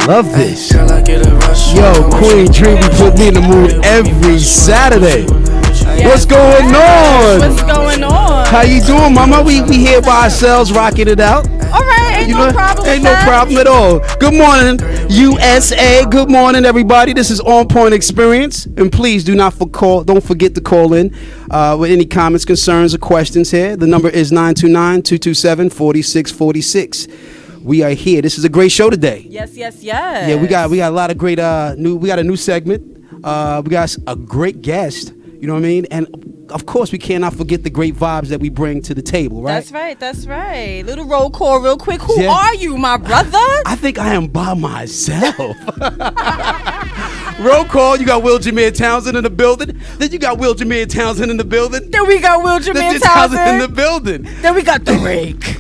Love this. Yo, Queen Dream put me in the mood every Saturday. Yes. What's going on? What's going on? How you doing, mama? We here by ourselves rocking it out. All right, ain't no problem. Ain't no problem at all. Good morning, USA. Good morning, everybody. This is OnPoint Experience, and please don't forget to call in with any comments, concerns, or questions here. The number is 929-227-4646. We are here. This is a great show today. Yes. Yeah, we got a lot of great we got a new segment. We got a great guest. You know what I mean? And of course, we cannot forget the great vibes that we bring to the table, right? That's right. Little roll call real quick. Who are you, my brother? I think I am by myself. Roll call. You got Wil Townsend in the building. Then you got Wil Townsend in the building. Then we got Wil Townsend in the building. Then we got the rake.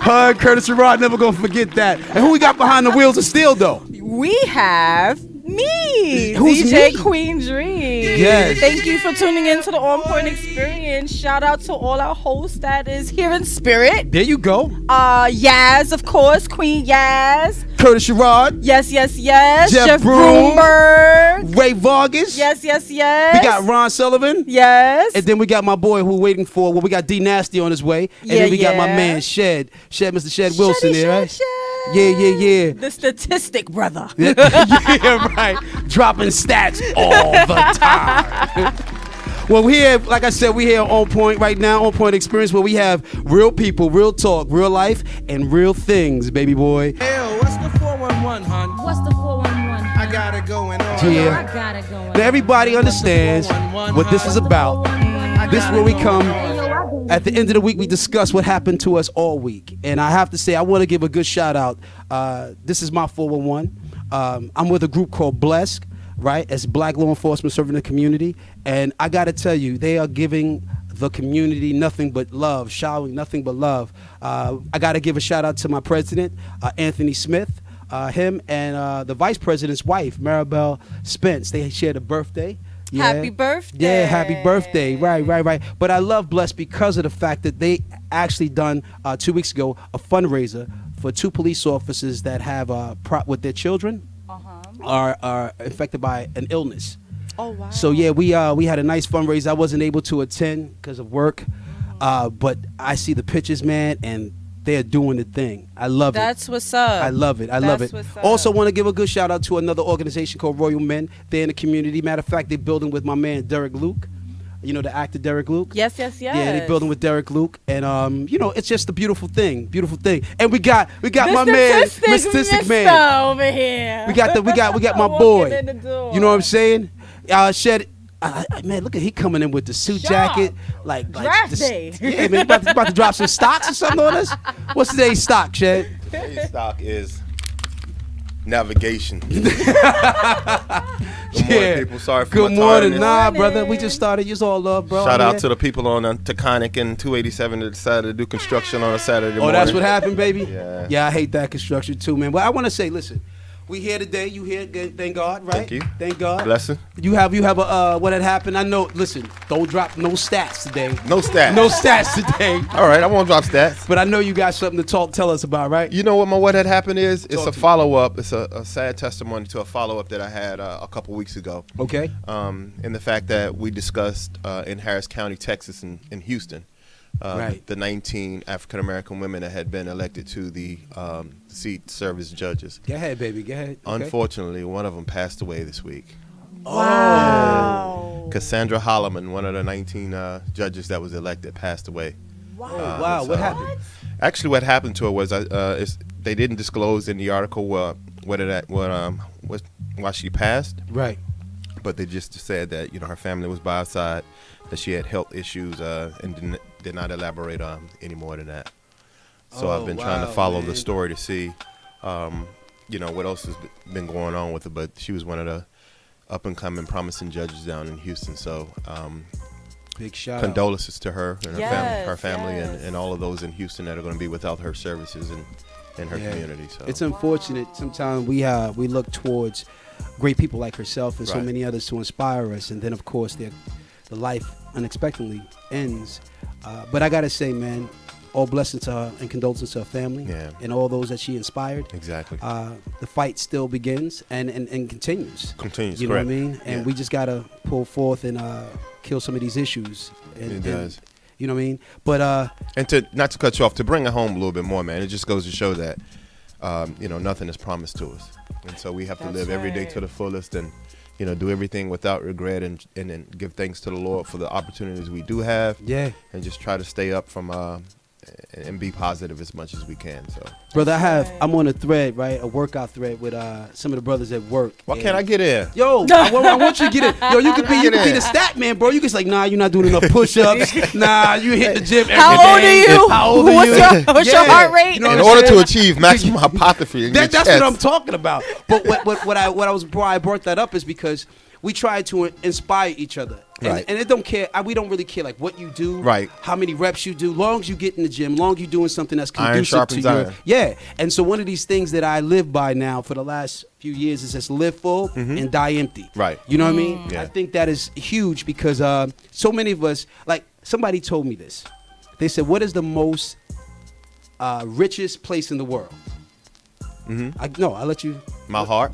Her Curtis and Rod, never gonna forget that. And who we got behind the wheels of steel, though? We have me, Who's DJ me? Queen Dream. Yes. Thank you for tuning in to the OnPoint Experience. Shout out to all our hosts that is here in spirit. There you go. Yaz, of course, Queen Yaz. Curtis Sherrod. Yes. Jeff Broomberg. Ray Vargas. Yes. We got Ron Sullivan. Yes. And then we got my boy who waiting for, we got D Nasty on his way. And then we got my man Shed, Mr. Shed Wilson there, right? Shed. Yeah. The statistic brother. Yeah, right. Dropping stats all the time. Well, we here, like I said, we here on OnPoint right now, OnPoint Experience, where we have real people, real talk, real life, and real things, baby boy. Hey, what's the 411, hon? What's the 411? I got it going on. Yeah. I got it going. Now everybody understands what this is about. This is where we come. At the end of the week, we discuss what happened to us all week. And I have to say, I want to give a good shout out. This is my 411. I'm with a group called Blessed, right? It's black law enforcement serving the community. And I got to tell you, they are giving the community nothing but love, showering nothing but love. I got to give a shout out to my president, Anthony Smith, him and the vice president's wife, Maribel Spence. They shared a birthday. Yeah. Happy birthday. Yeah, happy birthday. Right. But I love Blessed because of the fact that they actually done 2 weeks ago a fundraiser for 2 police officers that have with their children are affected by an illness. Oh wow. So yeah, we had a nice fundraiser. I wasn't able to attend because of work, but I see the pictures, man, and they're doing the thing. I love it. That's what's up. I love it. What's up. Also want to give a good shout out to another organization called Royal Men. They're in the community. Matter of fact, they're building with my man Derek Luke. You know, the actor Derek Luke? Yes. Yeah, they're building with Derek Luke. And, it's just a beautiful thing. And we got my man, Statistic Man. Over here. We got my boy. In the door. You know what I'm saying? Shed. Man, look at he coming in with the suit jacket, like draft day. Yeah, man, about to drop some stocks or something on us. What's today's stock, Shed? Today's stock is navigation. Good morning, people. Sorry for Good my morning. tardiness. Nah, brother, we just started. You all love, bro. Shout out to the people on Taconic and 287 that decided to do construction on a Saturday morning. Oh, that's what happened, baby? Yeah. I hate that construction too, man. But I want to say, listen. We here today. You here? Thank God, right? Thank you. Thank God. Blessing. You have a what had happened? I know. Listen, don't drop no stats today. No stats. No stats today. All right, I won't drop stats. But I know you got something to tell us about, right? You know what had happened is? It's Talk a to me. follow-up. It's a sad testimony to a follow-up that I had a couple weeks ago. Okay. In the fact that we discussed in Harris County, Texas, in Houston, Right. the 19 African-American women that had been elected to the seat to serve as judges. Go ahead, baby. Go ahead. Okay. Unfortunately, one of them passed away this week. Wow. Cassandra Holloman, one of the 19 judges that was elected, passed away. Wow. What happened? Actually, what happened to her was they didn't disclose in the article why she passed, Right. but they just said that her family was by her side, that she had health issues, and did not elaborate any more than that. So So I've been trying to wow, follow man. the story to see, what else has been going on with her. But she was one of the up and coming, promising judges down in Houston. So Big shout out. condolences to her and Yes, her family, yes. and all of those in Houston that are going to be without her services in her Yeah. community. So It's unfortunate. Sometimes we look towards great people like herself and so Right. many others to inspire us, and then of course the life unexpectedly ends. But I gotta say, man, all blessings to her and condolences to her family Yeah. and all those that she inspired. exactly. The fight still begins and continues. Continues, You know correct. what I mean? And Yeah. we just gotta pull forth and kill some of these issues. And, It does. You know what I mean? But And to not to cut you off, to bring it home a little bit more, man, it just goes to show that nothing is promised to us, and so we have to That's live every day right. to the fullest, and do everything without regret, and then give thanks to the Lord for the opportunities we do have, yeah. and just try to stay up from and be positive as much as we can. So Brother, I'm on a thread, right? A workout thread with some of the brothers at work. why and- can't I get in? Yo, I want you to get it. Yo, you could be Get in. the stat man, bro. You can say, nah, you're not doing enough push-ups. Nah, you hit the gym every How old day. are you? How old are you? What's your heart rate? You know In what I'm order to saying? achieve maximum hypertrophy in your That's chest. what I'm talking about. But why I brought that up is because we try to inspire each other. And, Right. and it don't care. We don't really care like what you do, Right. how many reps you do, long as you get in the gym, long as you're doing something that's Iron conducive to sharpens your iron. yeah. And so one of these things that I live by now for the last few years is just live full and die empty. Right. You know what I mean? Yeah. I think that is huge because so many of us, like somebody told me this. They said, "What is the most richest place in the world?" I'll let you. My heart.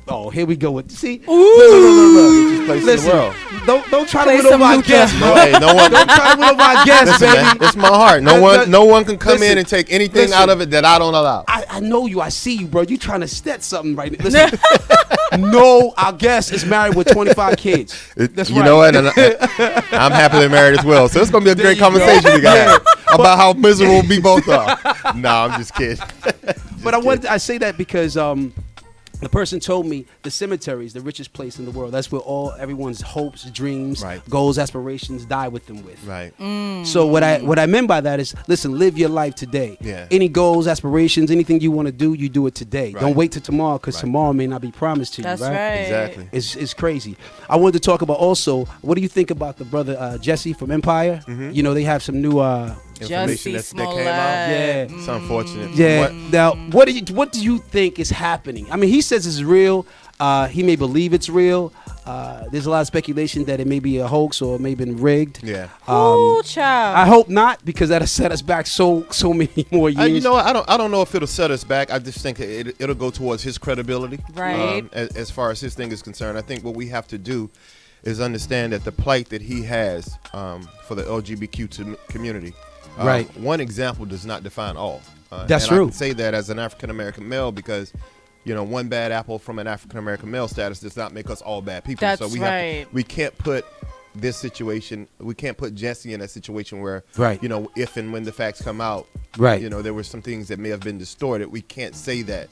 Oh, here we go with see. Richest place in the Listen, world. don't try to Play win over some our hookah. guests, No, bro. hey, no one. Don't try to win over our guests, Listen, man, baby. it's my heart. No one can come Listen, in and take anything listen. out of it that I don't allow. I know you. I see you, bro. You trying to set something right now. Listen, no, our guest is married with 25 kids. That's you right. know what? And I'm happily married as well. So it's gonna be a There great you go. conversation we got about how miserable we both are. No, I'm just kidding. But I say that because the person told me the cemetery is the richest place in the world. That's where everyone's hopes, dreams, Right. goals, aspirations die with them with. Right. So what I meant by that is, listen, live your life today. Yeah. Any goals, aspirations, anything you want to do, you do it today. Right. Don't wait till tomorrow because Right. tomorrow may not be promised to you. That's right. right. Exactly. It's crazy. I wanted to talk about also, what do you think about the brother Jesse from Empire? You know, they have some new Information Jussie that came out. Smollett. Yeah. It's unfortunate. yeah. What- Now, what do you think is happening? I mean, he says it's real. He may believe it's real. There's a lot of speculation that it may be a hoax or it may have been rigged. Yeah. Ooh, child. I hope not, because that'll set us back so many more years. You know what? I don't know if it'll set us back. I just think it'll go towards his credibility. Right. As far as his thing is concerned, I think what we have to do is understand that the plight that he has for the LGBTQ community. Right. One example does not define all. That's and true. I can say that as an African American male because, one bad apple from an African American male status does not make us all bad people. That's so right. we can't put this situation. We can't put Jesse in a situation where, Right. if and when the facts come out, Right. there were some things that may have been distorted. We can't say that,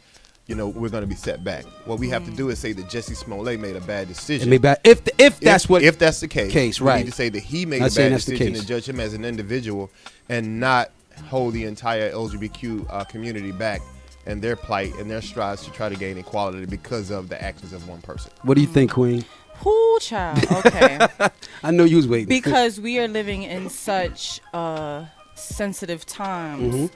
we're going to be set back. What we have to do is say that Jesse Smollett made a bad decision. It may be, if that's what if that's the case, we right. need to say that he made Not a saying bad that's the decision case. and judge him as an individual, and not hold the entire LGBTQ community back and their plight and their strides to try to gain equality because of the actions of one person. What do you think, Queen? Ooh, child. Okay. I know you was waiting. Because we are living in such sensitive times.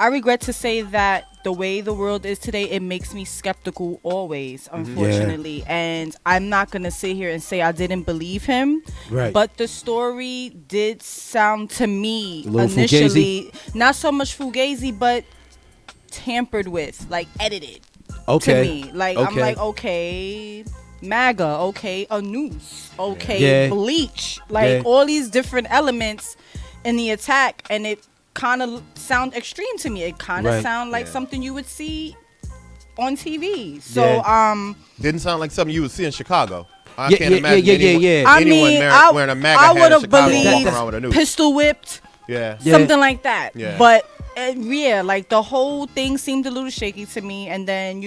I regret to say that the way the world is today, it makes me skeptical always, unfortunately. And I'm not going to sit here and say I didn't believe him. Right. But the story did sound to me A little initially, not so much fugazi, but tampered with, like edited Okay. to me. Like, I'm Okay. like, okay, MAGA, okay, a noose, okay, Yeah. bleach. Like, Yeah. all these different elements in the attack, and it kind of sound extreme to me. It kind of Right. sound like Yeah. something you would see on TV. So, Yeah. Didn't sound like something you would see in Chicago. I Yeah, can't yeah, imagine yeah, anyone, yeah. I anyone mean, wearing a MAGA I hat would in have Chicago walking believed around with a noose. pistol whipped, Yeah. Yeah. something like that. Yeah. But yeah, like the whole thing seemed a little shaky to me. And then,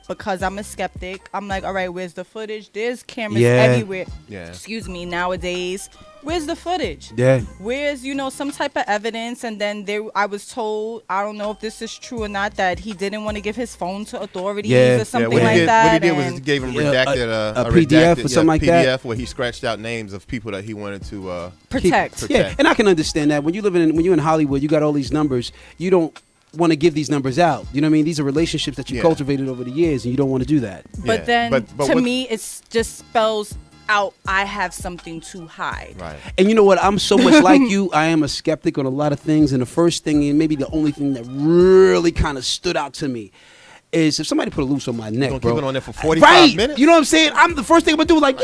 because I'm a skeptic, I'm like, all right, where's the footage? There's cameras Yeah. everywhere. Yeah. Excuse me, nowadays. Where's the footage? Yeah. Where's, some type of evidence? And then I was told, I don't know if this is true or not, that he didn't want to give his phone to authorities or something what like he did, that. What he did was he gave him redacted a PDF or something like PDF that. where he scratched out names of people that he wanted to protect. Yeah, and I can understand that. When you're in Hollywood, you got all these numbers. You don't want to give these numbers out. You know what I mean? These are relationships that you cultivated over the years, and you don't want to do that. But then, to me, it just spells out, I have something to hide. Right. And you know what? I'm so much like you. I am a skeptic on a lot of things. And the first thing, and maybe the only thing that really kind of stood out to me, is if somebody put a noose on my neck, bro. Keep it on there for 45 minutes? You know what I'm saying? I'm the first thing I'm going to do is like,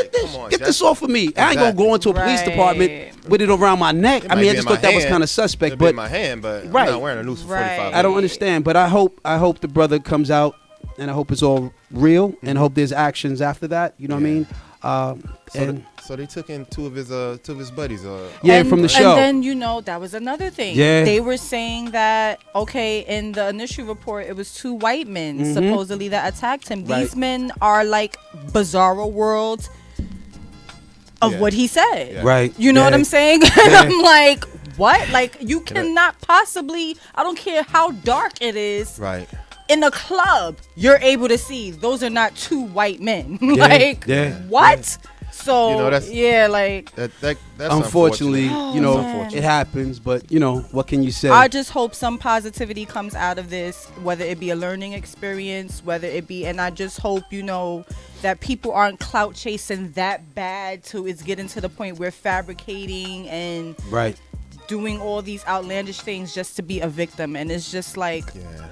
get this off of me. I ain't going to go into a police department with it around my neck. I mean, I just thought that was kind of suspect. But in my hand, but I'm not wearing a noose for 45 minutes. I don't understand. But I hope the brother comes out, and I hope it's all real, and I hope there's actions after that. You know what I mean? So they took in two of his buddies. From the show. And then that was another thing. Yeah. They were saying that in the initial report it was 2 white men supposedly that attacked him. Right. These men are like bizarro worlds of what he said. Yeah. Right. You know what I'm saying? And I'm like, what? Like, you cannot possibly. I don't care how dark it is. Right. In a club, you're able to see those are not 2 white men. What? Yeah. So that's unfortunately, it happens. But what can you say? I just hope some positivity comes out of this, whether it be a learning experience, and I just hope that people aren't clout chasing that bad to it's getting to the point where fabricating and doing all these outlandish things just to be a victim. And it's just like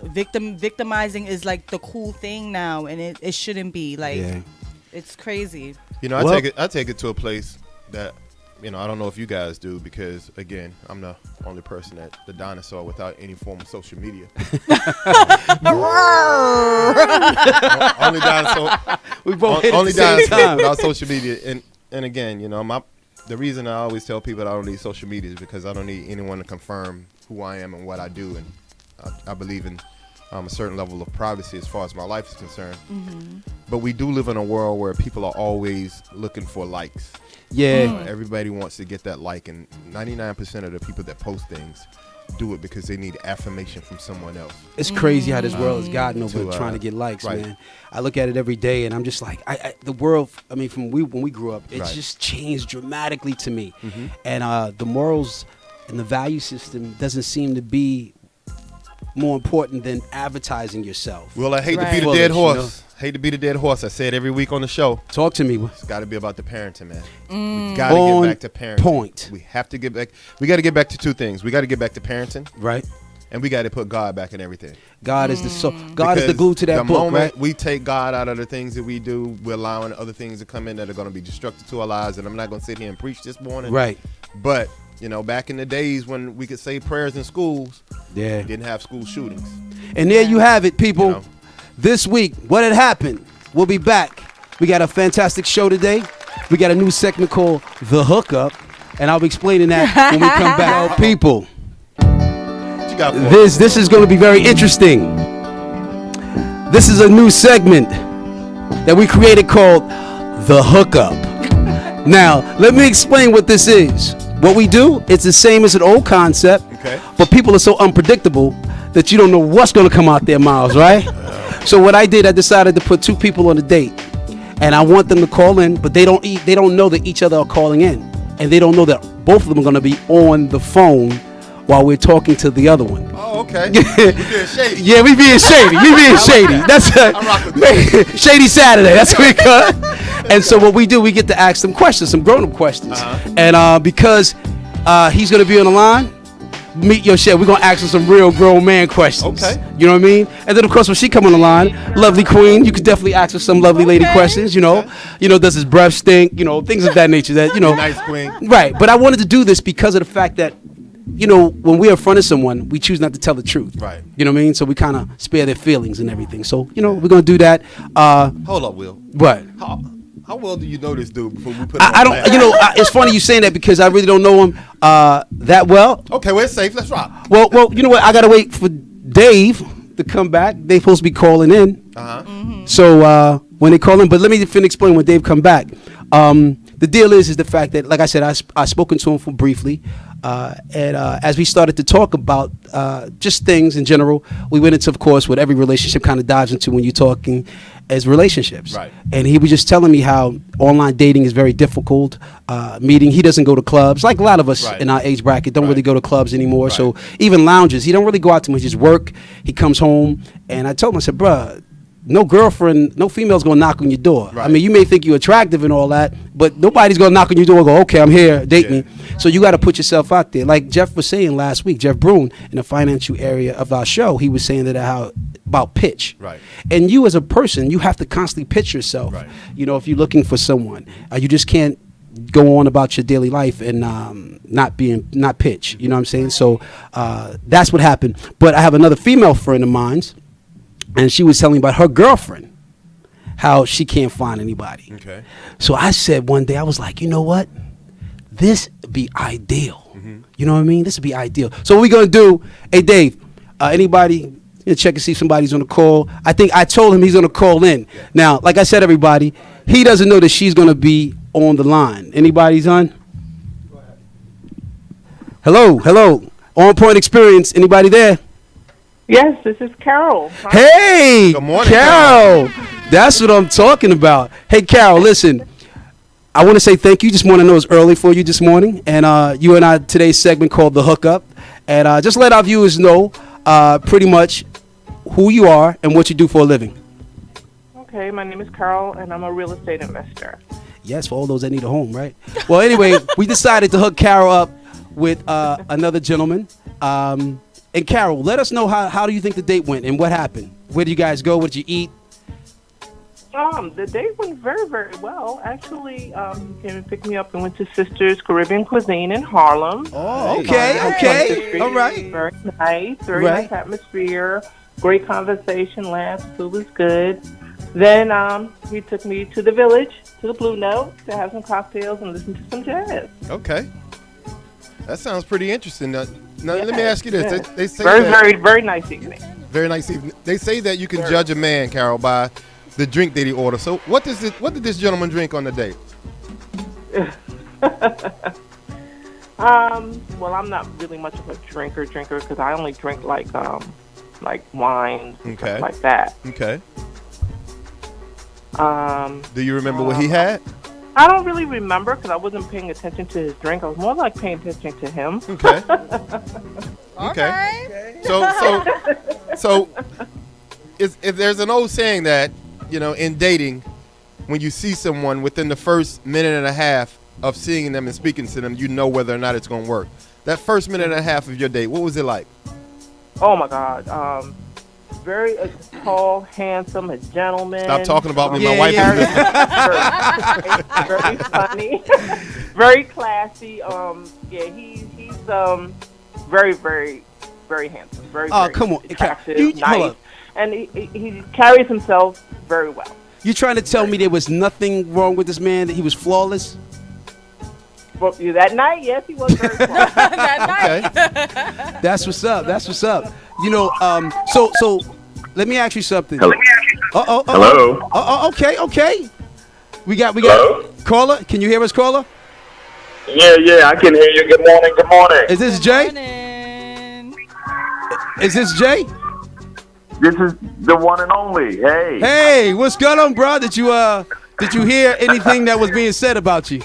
victimizing is like the cool thing now, and it shouldn't be. Like it's crazy. I take it to a place that I don't know if you guys do, because again, I'm the only person that the dinosaur without any form of social media. Only dinosaur. We both hit only at the same dinosaur time without social media. And again, the reason I always tell people that I don't need social media is because I don't need anyone to confirm who I am and what I do, and I believe in a certain level of privacy as far as my life is concerned. But we do live in a world where people are always looking for likes. Everybody wants to get that like, and 99% of the people that post things do it because they need affirmation from someone else. It's crazy how this world has gotten over trying to get likes, man. I look at it every day, and I'm just like, the world. I mean, when we grew up, it's just changed dramatically to me, and the morals and the value system doesn't seem to be more important than advertising yourself. Well, I hate to beat a dead horse. Hate to beat a dead horse. I say it every week on the show. Talk to me. It's got to be about the parenting, man. We got to get back to parenting. Point. We have to get back. We got to get back to 2 things. We got to get back to parenting, right? And we got to put God back in everything. God is God is the glue to that book, the moment right? we take God out of the things that we do, we're allowing other things to come in that are going to be destructive to our lives. And I'm not going to sit here and preach this morning, right? But back in the days when we could say prayers in schools, we didn't have school shootings. And there you have it, people. This week, what had happened? We'll be back. We got a fantastic show today. We got a new segment called The Hookup, and I'll be explaining that when we come back. People, what you got for this is going to be very interesting. This is a new segment that we created called The Hookup. Now, let me explain what this is. What we do, it's the same as an old concept, but people are so unpredictable that you don't know what's going to come out their mouths, right? So what I did, I decided to put 2 people on a date, and I want them to call in, but they don't know that each other are calling in, and they don't know that both of them are going to be on the phone while we're talking to the other one. Oh, okay. We being shady. Yeah, we being shady. We being shady. That's Shady Saturday. That's what we call it. And so what we do, we get to ask them questions, some grown-up questions. And because he's going to be on the line, meet your shit. We're going to ask her some real grown man questions. Okay. You know what I mean? And then, of course, when she come on the line, lovely queen, you could definitely ask her some lovely lady questions, does his breath stink, things of that nature that, Nice queen. Right. But I wanted to do this because of the fact that, when we're in front of someone, we choose not to tell the truth. Right. You know what I mean? So we kind of spare their feelings and everything. So, we're going to do that. Hold up, Will. What? How well do you know this dude before we put him I don't, it's funny you saying that because I really don't know him that well. Okay, well, it's safe. Let's rock. Well, you know what? I got to wait for Dave to come back. They're supposed to be calling in. Uh-huh. So when they call in, but let me explain when Dave come back. the deal is the fact that, like I said, I spoken to him for briefly, and as we started to talk about just things in general, we went into, of course, what every relationship kind of dives into when you're talking as relationships. Right. And he was just telling me how online dating is very difficult. Meeting, he doesn't go to clubs, like a lot of us Right. in our age bracket don't Right. really go to clubs anymore. Right. So even lounges, he don't really go out too much. Just work. He comes home, and I told him, I said, bruh, no girlfriend, no female's gonna knock on your door. Right. I mean, you may think you're attractive and all that, but nobody's gonna knock on your door and go, okay, I'm here, date me. So you got to put yourself out there. Like Jeff was saying last week, Jeff Brune, in the financial area of our show, he was saying that about pitch. Right. And you as a person, you have to constantly pitch yourself. Right. You know, if you're looking for someone, you just can't go on about your daily life and not pitch. You know what I'm saying? So that's what happened. But I have another female friend of mine, and she was telling me about her girlfriend, how she can't find anybody. Okay. So I said one day, I was like, you know what? This be ideal. You know what I mean? This would be ideal. So what we gonna do? Hey, Dave, anybody check and see if somebody's on the call? I think I told him he's gonna call in. Now, like I said, everybody, he doesn't know that she's gonna be on the line. Anybody's on? Hello. OnPoint Experience. Anybody there? Yes, this is Carol. Hi. Hey, Good morning, Carol. That's what I'm talking about. Hey, Carol, listen. I want to say thank you. Just want to know it's early for you this morning, and you and I today's segment called The Hookup, and just let our viewers know pretty much who you are and what you do for a living. Okay, my name is Carol, and I'm a real estate investor. Yes, for all those that need a home, right? Well, anyway, we decided to hook Carol up with another gentleman. And Carol, let us know how do you think the date went and what happened? Where did you guys go? What did you eat? The date went very, very well. Actually, he came and picked me up and went to Sister's Caribbean Cuisine in Harlem. Oh, okay. All right. Very nice, very Right. nice atmosphere. Great conversation, laughs, food was good. Then he took me to the Village, to the Blue Note, to have some cocktails and listen to some jazz. Okay. That sounds pretty interesting. Now let me Yeah, ask you this. yeah. They say Very, that, very, very nice evening. very nice evening. They say that you can judge a man, Carol, by the drink that he orders. So what did this gentleman drink on the date? Well, I'm not really much of a drinker because I only drink like wine, Okay. stuff like that. Okay. Do you remember what he had? I don't really remember because I wasn't paying attention to his drink. I was more like paying attention to him. Okay. Okay. So if there's an old saying that, in dating, when you see someone within the first minute and a half of seeing them and speaking to them, you know whether or not it's going to work. That first minute and a half of your date, what was it like? Oh my God. Very tall, handsome, a gentleman. Stop talking about me. My Yeah, wife yeah. is Very funny, very classy. He's very, very, very handsome. Very, Oh, very come on. attractive, Hold nice, up. and he carries himself very well. You trying to tell me there was nothing wrong with this man, that he was flawless? But that night, yes, he was very flawless. Okay. That's what's up. That's what's up. So let me ask you something. Hello. Hello. Okay. We got Hello? caller. Can you hear us, caller? Yeah, I can hear you. Good morning. Is this Jay? Morning. Is this Jay? This is the one and only. Hey. Hey, what's going on, bro? Did you hear anything that was being said about you?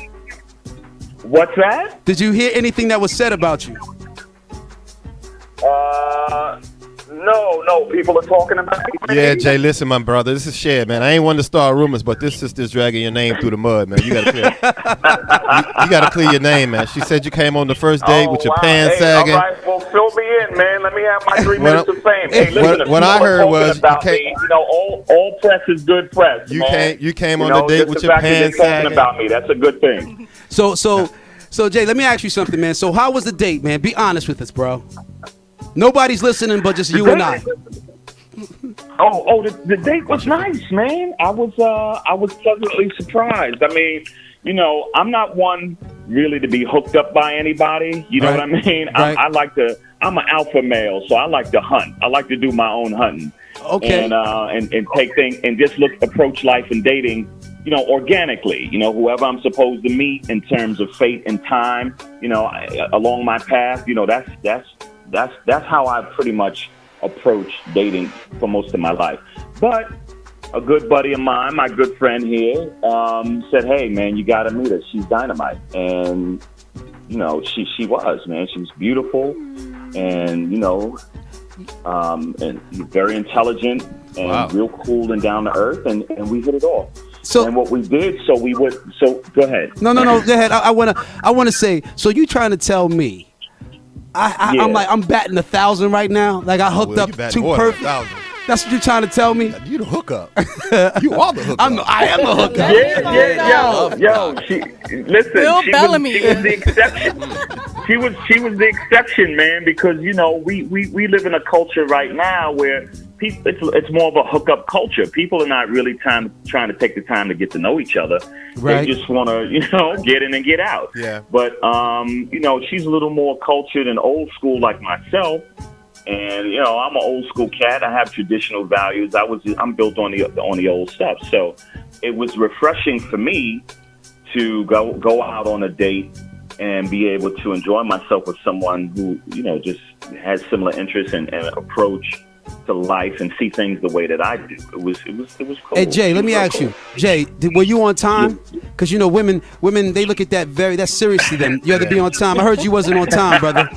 What's that? Did you hear anything that was said about you? No. People are talking about me. Yeah, Jay, listen, my brother. This is Shed, man. I ain't one to start rumors, but this sister's dragging your name through the mud, man. You gotta clear. you gotta clear your name, man. She said you came on the first date with your pants sagging. All right, well, fill me in, man. Let me have my 3 minutes of fame. Hey, listen, what I heard was about me, all press is good press. You came on the date with your pants talking sagging. about me. That's a good thing. So Jay, let me ask you something, man. So how was the date, man? Be honest with us, bro. Nobody's listening but just you and I. The date was nice, man. I was pleasantly surprised. I mean, I'm not one really to be hooked up by anybody. You know what I mean? Right. I'm an alpha male, so I like to hunt. I like to do my own hunting. Okay. And take things and just approach life and dating organically, whoever I'm supposed to meet in terms of fate and time, along my path, that's how I pretty much approach dating for most of my life. But a good buddy of mine, my good friend here, said, "Hey, man, you got to meet her. She's dynamite." And, she was, man. She was beautiful and, and very intelligent and real cool and down to earth. And we hit it off. So, and what we did, so go ahead. No, go ahead. I want to say, so you trying to tell me, I'm batting 1,000 right now? Like I hooked up too perfect? That's what you're trying to tell me? You the hookup. You are the hookup. I am the hookup. Yo. Listen, Bill Bellamy. She was the exception. she was the exception, man, because we live in a culture right now where it's more of a hookup culture. People are not really trying to take the time to get to know each other. Right. They just want to, get in and get out. Yeah. But she's a little more cultured and old school like myself. And I'm an old school cat. I have traditional values. I'm built on the old stuff. So it was refreshing for me to go out on a date and be able to enjoy myself with someone who just has similar interests and approach to life and see things the way that I do. It was cool. Hey Jay, let me ask you, Jay, were you on time? Because women they look at that seriously. Then you have to be on time. I heard you wasn't on time, brother.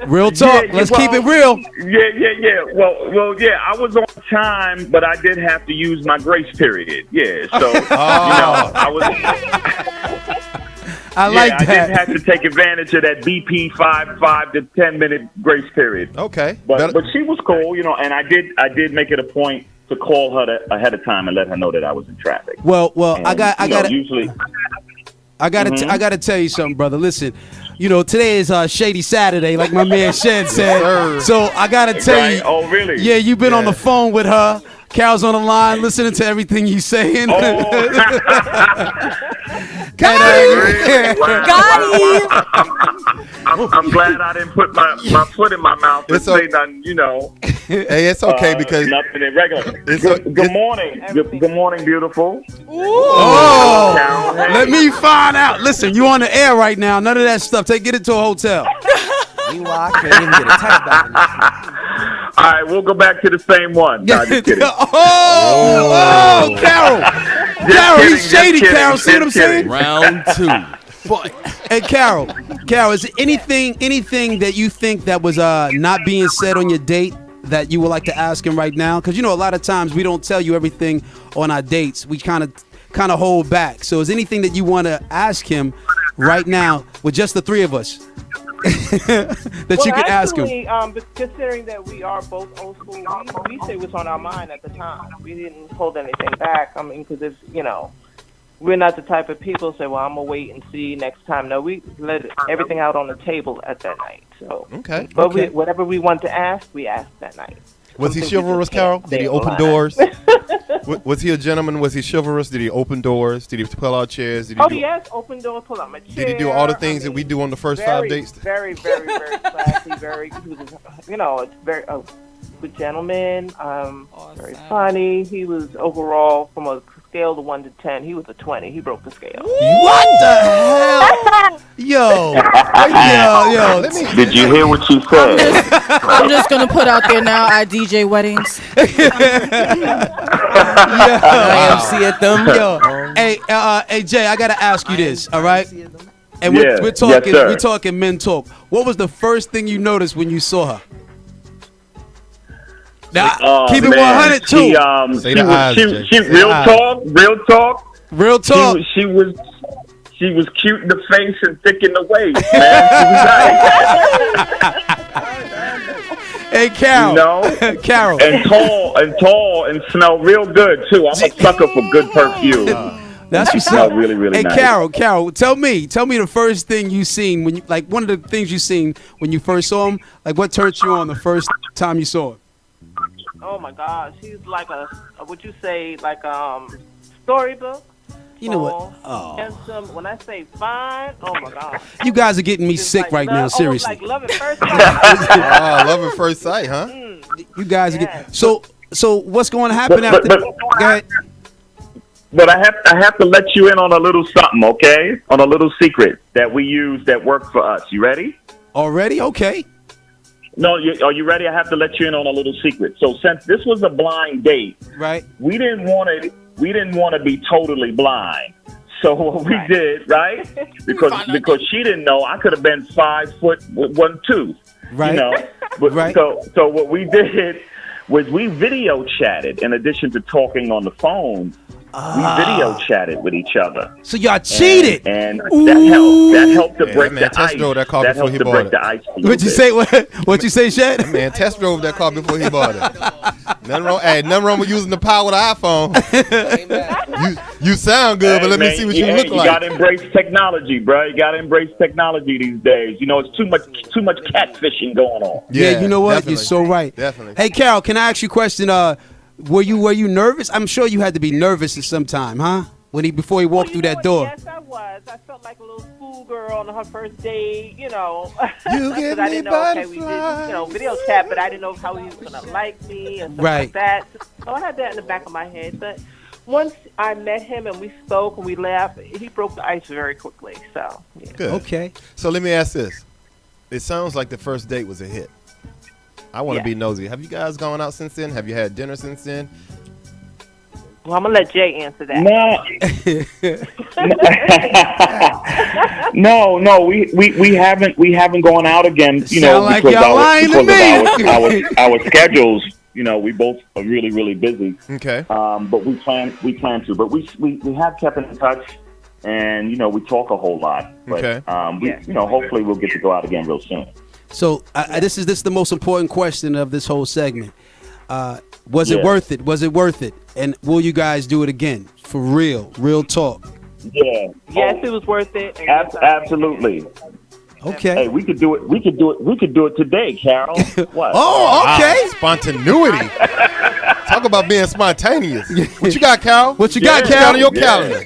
Real talk. Let's keep it real. Yeah. Well, I was on time, but I did have to use my grace period. Yeah, so I was. I like that. I didn't have to take advantage of that BP 5 to 10 minute grace period. Okay, but she was cool, and I did make it a point to call her ahead of time and let her know that I was in traffic. Well, and, I got to tell you something, brother. Listen. Today is Shady Saturday, like my man Shed said. So I gotta tell you. Oh, really? Yeah, you've been on the phone with her. Carol's on the line, listening to everything you saying. Oh. Got him. I'm glad I didn't put my foot in my mouth and say nothing. Hey, it's okay because nothing irregular. Good morning. Good morning, beautiful. Oh, let me find out. Listen, you on the air right now. None of that stuff. Get it to a hotel. Meanwhile, I can't even get a text back. All right, we'll go back to the same one. No, just kidding. Carol. Carol, he's shady, Carol. See what I'm saying? Round 2. Hey, Carol, is there anything that you think that was not being said on your date that you would like to ask him right now? Because, a lot of times we don't tell you everything on our dates. We kind of hold back. So is there anything that you want to ask him right now with just the three of us? that you can ask him. Considering that we are both old school, we say what's on our mind at the time. We didn't hold anything back. I mean, because we're not the type of people say, "Well, I'm gonna wait and see next time." No, we let everything out on the table at that night. So, but whatever we want to ask, we ask that night. Was he chivalrous, Carol? Did he open doors? Was he a gentleman? Was he chivalrous? Did he open doors? Did he pull out chairs? Yes, open doors, pull out my chair. Did he do all the things that we do on the first 5 dates? Very, very, very classy. He was, very good gentleman. Awesome. Very funny. He was overall from a scale of 1 to 10. He was a 20. He broke the scale. What the hell? Yo. Did you hear what she said? I'm just gonna put out there now. I DJ weddings. IMC at them. Yo. Hey, Jay, I gotta ask you this. All right. And we're talking men talk. What was the first thing you noticed when you saw her? Now, keep it 100 too. Real talk. She was cute in the face and thick in the waist, man. Hey, Carol. Carol. And tall and smell real good too. I'm a sucker for good perfume. That's what's up. Really, really hey, nice. Carol, tell me the first thing you seen when you one of the things you seen when you first saw him. Like, what turned you on the first time you saw him? Oh my gosh, he's like would you say storybook? You know what? Oh. Handsome. When I say fine, oh my gosh. You guys are getting me sick right now, seriously. Like love at first sight. Love at first sight, huh? You guys are getting so what's going to happen after? Go ahead. But I have to let you in on a little something, okay? On a little secret that we use that worked for us. You ready? Already? Okay. No, are you ready? I have to let you in on a little secret. So since this was a blind date, Right. we didn't want to be totally blind. So what we did, right? Because she didn't know, I could have been 5 foot with one tooth. Right. You know. But, Right. So what we did was we video chatted in addition to talking on the phone. We video chatted with each other. So y'all cheated. And that helped to break man, the test ice. drove that car That before helped he to bought break it. the ice. a little What'd you bit. say? What'd you say, Shed? Man, test drove that car before he bought it. Nothing wrong with using the power of the iPhone. you sound good, but let me see what you look You like. gotta embrace technology, bro. You gotta embrace technology these days. You know, it's too much catfishing going on. Yeah, you know what? definitely. You're so right. Definitely. Hey, Carol, can I ask you a question? Were you nervous? I'm sure you had to be nervous at some time, huh? Before he walked through that door. Yes, I was. I felt like a little schoolgirl on her first date, you know. You Because give I me didn't know, we did, butterflies. video chat, but I didn't know how he was going to like me and stuff Right. like that. So I had that in the back of my head. But once I met him and we spoke and we laughed, he broke the ice very quickly. So, yeah. Good. Okay. So let me ask this. It sounds like the first date was a hit. I want to be nosy. Have you guys gone out since then? Have you had dinner since then? Well, I'm going to let Jay answer that. No, we haven't gone out again. You know, Sound like because y'all lying to me. our schedules. You know, we both are really, really busy. Okay. But we plan to. But we have kept in touch, and you know, we talk a whole lot. But Okay. hopefully we'll get to go out again real soon. So this is the most important question of this whole segment. Was it worth it? Was it worth it? And will you guys do it again? For real talk. Yeah. Yes, it was worth it. And yes, I- Absolutely. Okay. Hey, we could do it. We could do it today, Carol. What? Oh, okay. Wow, spontaneity. Talk about being spontaneous. What you got, Carol? What you got, Put it Carol? on your calendar.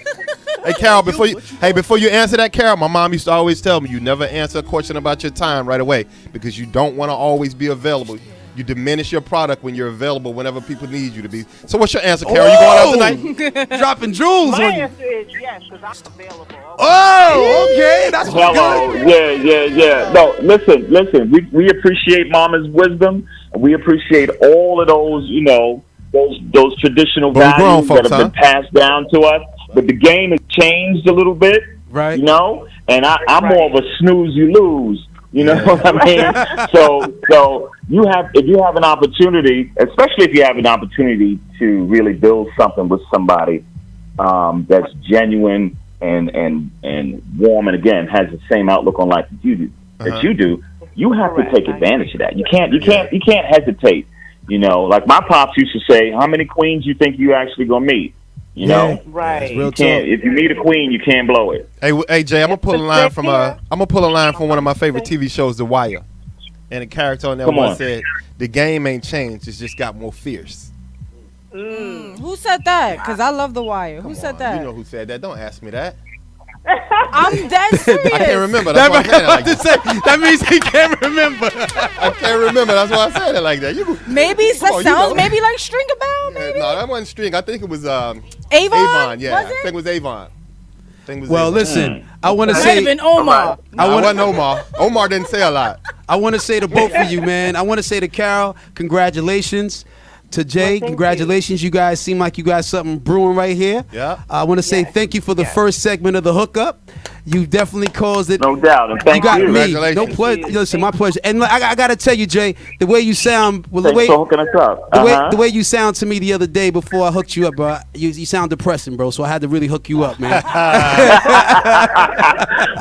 Hey, Carol, before you answer that, Carol, my mom used to always tell me you never answer a question about your time right away because you don't want to always be available. You diminish your product when you're available whenever people need you to be. So what's your answer, Carol? You going out tonight? Dropping jewels My on you. answer is yes, because I'm available. Oh, okay. That's Hello. good. Yeah. No, listen. We appreciate Mama's wisdom, and we appreciate all of those, those traditional But we're grown values folks, that have been passed down to us. But the game has changed a little bit, Right. And I'm more of a snooze you lose. You know what I mean? So if you have an opportunity, especially if you have an opportunity to really build something with somebody that's genuine and warm, and again has the same outlook on life that you do, you have to take advantage of that. You can't hesitate. Like my pops used to say, "How many queens you think you actually gonna meet?" You know, Right. Real talk. if you meet a queen, you can't blow it. Hey, Jay, I'm gonna pull a line from one of my favorite TV shows, The Wire, and a character on there Come once on. said, "The game ain't changed; it's just got more fierce." Who said that? Because I love The Wire. Who said that? You know who said that? Don't ask me that. I'm dead serious. I can't remember. That's why I said it like that. That means he can't remember. I can't remember. That's why I said it like that. Maybe Come on, that sounds know. maybe like String a Bell, maybe? No, that wasn't String. I think it was Avon? Yeah, Was I it? think it was Avon. Well, listen, I want to Might say have been Omar. I wasn't Omar. Omar didn't say a lot. I want to say to both of you, man. I want to say to Carol, congratulations. To Jay, thank congratulations. You guys seem like you got something brewing right here. Yeah. I want to say thank you for the first segment of the hookup. You definitely caused it. No doubt, and thank You got you. me. Congratulations. No pleasure. Listen, my pleasure. And I got to tell you, Jay, the way you sound, the Thanks way for hooking us up. the way you sound to me the other day before I hooked you up, bro. You sound depressing, bro. So I had to really hook you up, man.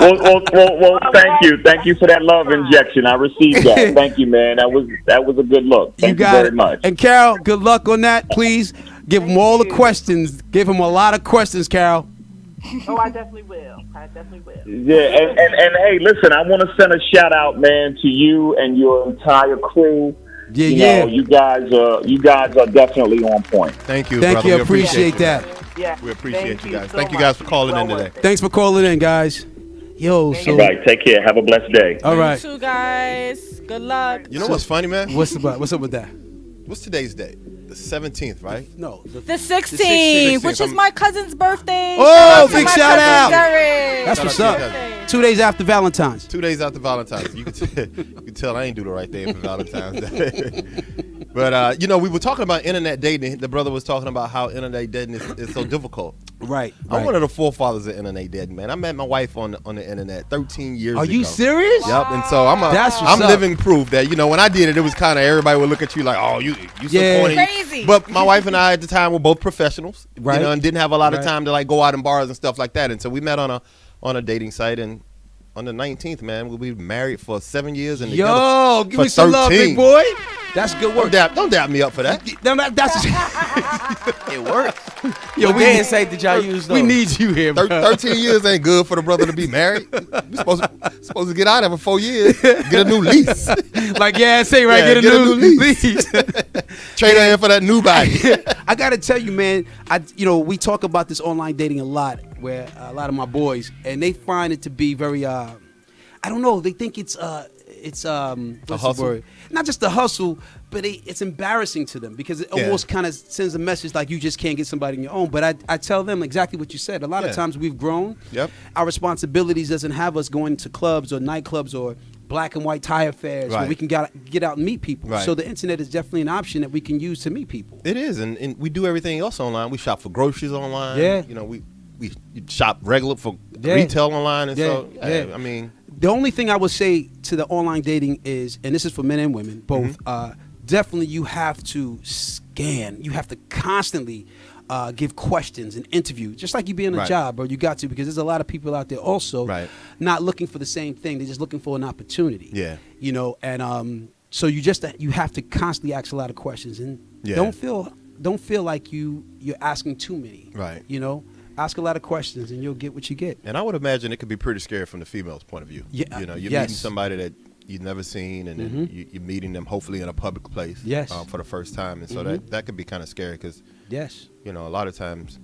Well, thank you. Thank you for that love injection. I received that. Thank you, man. That was a good look. Thank you got very it. much. And Carol, good luck on that. Please give him all the questions. Give him a lot of questions, Carol. Oh, I definitely will. Yeah, and hey, listen, I want to send a shout out, man, to you and your entire crew. Yeah, You yeah. know, you guys are definitely on point. Thank you, Thank brother. you. We Appreciate that. Yeah. We appreciate you guys. so Thank you guys much. for calling in Well today. worth it. Thanks for calling in, guys. Yo, so All right, take care. Have a blessed day. all right. You two guys. Good luck. You know what's funny, man? What's up with that? What's today's date? The 17th, right? No, The 16th, 16th, which is I'm- my cousin's birthday. Oh, Shout out to big my shout cousin out. Derek. that's Shout what's out to up. your cousin. 2 days after Valentine's. 2 days after Valentine's. You can tell I ain't do the right thing for Valentine's Day. But, we were talking about internet dating. The brother was talking about how internet dating is so difficult. Right. I'm one of the forefathers of internet dating, man. I met my wife on the internet 13 years ago. Are you serious? Yep. And so That's what's I'm up. living proof that, when I did it, it was kind of everybody would look at you like, oh, you so Yeah. corny. Crazy. But my wife and I at the time were both professionals, Right. and didn't have a lot of Right. time to like go out in bars and stuff like that. And so we met on a dating site, and on the 19th, man, we'll be married for 7 years and Yo, together give for me some love, 13. big boy. That's good work. Don't dap me up for that. No, that's It works. yo. What We dating site did y'all use though? we need you here, bro. 13 years ain't good for the brother to be married. We're supposed to get out of it for 4 years, get a new lease, Like say right, Yeah, get a new lease. lease. trade her in for that new body. I gotta tell you, man. We talk about this online dating a lot, where a lot of my boys, and they find it to be very, I don't know. They think it's what's the hustle? word? Not just a hustle, but it's embarrassing to them because it Yeah. almost kind of sends a message like you just can't get somebody on your own. But I tell them exactly what you said. A lot of Yeah. times we've grown. Yep. Our responsibilities doesn't have us going to clubs or nightclubs or black and white tie affairs where Right. we can get out and meet people. Right. So the internet is definitely an option that we can use to meet people. It is, and we do everything else online. We shop for groceries online. Yeah. We shop regular for Yeah. retail online, and Yeah, so yeah. I mean, The only thing I would say to the online dating is, and this is for men and women both, definitely you have to scan. You have to constantly give questions and interview, just like you be in a Right. job, bro. You got to, because there's a lot of people out there also Right. not looking for the same thing. They're just looking for an opportunity. Yeah. And so you have to constantly ask a lot of questions, and Yeah. don't feel like you're asking too many. Right. Ask a lot of questions, and you'll get what you get. and I would imagine it could be pretty scary from the female's point of view. Yeah, you're yes. meeting somebody that you've never seen, and then you're meeting them hopefully in a public place. Yes. For the first time, and so that could be kind of scary because Yes. a lot of times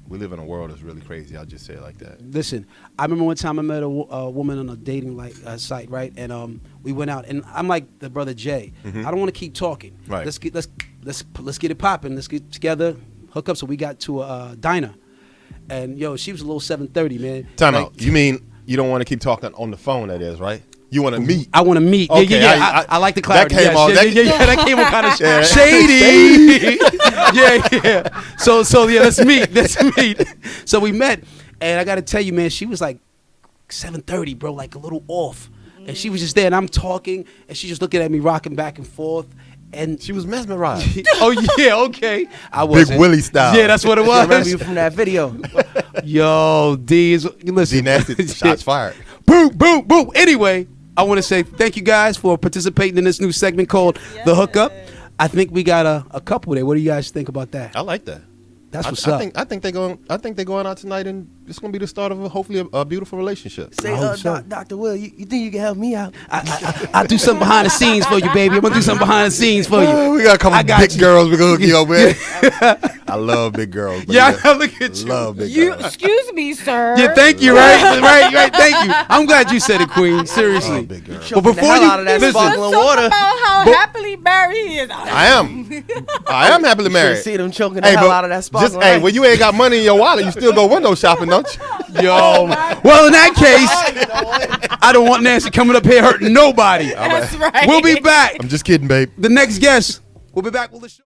we live in a world that's really crazy. I'll just say it like that. Listen, I remember one time I met a woman on a dating site, right? And we went out, and I'm like the brother Jay. I don't want to keep talking. Right. Let's get it popping. Let's get together, hook up. So we got to a diner, and she was a little 7:30, man. Time Like, out. You mean you don't want to keep talking on the phone? That is right. You want to meet. I want to meet. Okay, Yeah. I like the clarity. that came off- That came off kind of Yeah. shady. yeah. So let's meet. So we met, and I got to tell you, man, she was like 7:30, bro, like a little off, and she was just there, and I'm talking, and she just looking at me, rocking back and forth, and She was mesmerized. oh yeah, okay, I was Big Willie style. Yeah, that's what it I remember was. you from that video. Yo, D, listen, D nasty. Shots fired. Boom, boom, boom. Anyway, I want to say thank you guys for participating in this new segment called The Hookup. I think we got a couple there. What do you guys think about that? I like that. That's what's I up. think they're going out tonight, and it's going to be the start of hopefully a beautiful relationship. Say, I hope so. Dr. Will, you think you can help me out? I'll do something behind the scenes for you, baby. I'm going to do something behind the scenes for you. We got a couple I got big you. girls we going to hook you up with. I love big girls. But Yeah, look at you. love big You girls. excuse me, sir. Yeah, thank you, right, thank you. I'm glad you said it, Queen. Seriously. Love big girls. But The before hell you out of that listen, sparkling Talk water. about how But- happily married he is. I am happily married. See them choking the hell but out of that sparkling just, hey, ice. when you ain't got money in your wallet, you still go window shopping, don't you? yo. Well, in that case, I don't want Nancy coming up here hurting nobody. That's right. We'll be back. I'm just kidding, babe. The next guest. We'll be back with the show.